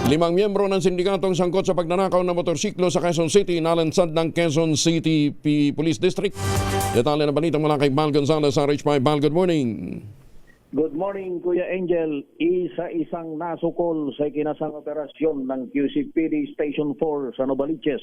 5 miyembro ng sindikatong sangkot sa pagnanakaw ng motorsiklo sa Quezon City nalansad ng Quezon City Police District. Detalye na balita mula kay Bal Gonzalez sa RH5. Bal, good morning. Good morning, Kuya Angel. Isa-isang nasukol sa ikinasang operasyon ng QCPD Station 4 sa Novaliches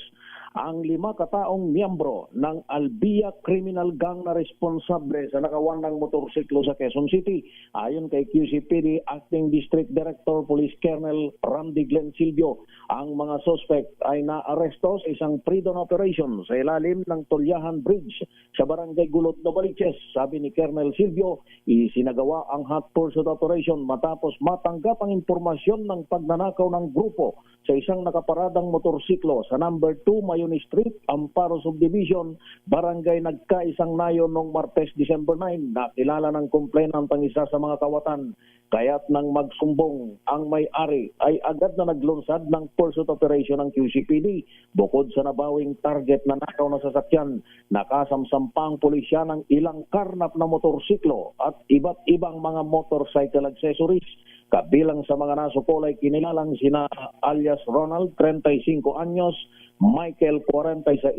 ang 5 kataong miyembro ng Albia Criminal Gang na responsable sa nakawan ng motorsiklo sa Quezon City. Ayon kay QCPD Acting District Director Police Colonel Randy Glenn Silvio, ang mga suspect ay naaresto sa isang pre-dawn operation sa ilalim ng Tulyahan Bridge sa Barangay Gulod, Novaliches. Sabi ni Colonel Silvio, isinagawa ang hot pursuit operation matapos matanggap ang impormasyon ng pagnanakaw ng grupo sa isang nakaparadang motorsiklo sa number 2 Mayoni Street, Amparo Subdivision, Barangay Nagkaisang Nayon noong Martes, December 9. Nakilala ng complainant ang isa sa mga kawatan. Kaya't nang magsumbong ang may-ari ay agad na naglunsad ng pursuit operation ng QCPD. Bukod sa nabawing target na nakaw na sasakyan, nakasamsampang pulisya ng ilang karnap na motorsiklo at iba't ibang mga motorcycle accessories. Kabilang sa mga nasukol ay kinilalang sina alias Ronald, 35 anyos, Michael, 46,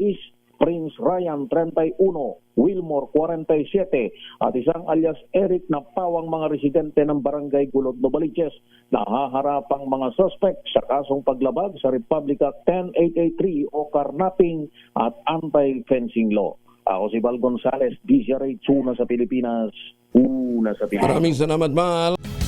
Prince Ryan, 31, Wilmore, 47, at isang alias Eric na pawang mga residente ng Barangay Gulod, Novaliches. Nahaharapang mga suspect sa kasong paglabag sa Republic Act 10883 o carnapping at anti-fencing law. Ako si Bal Gonzalez, DZRH, una sa Pilipinas, una sa Pilipinas. Maraming salamat, Bal.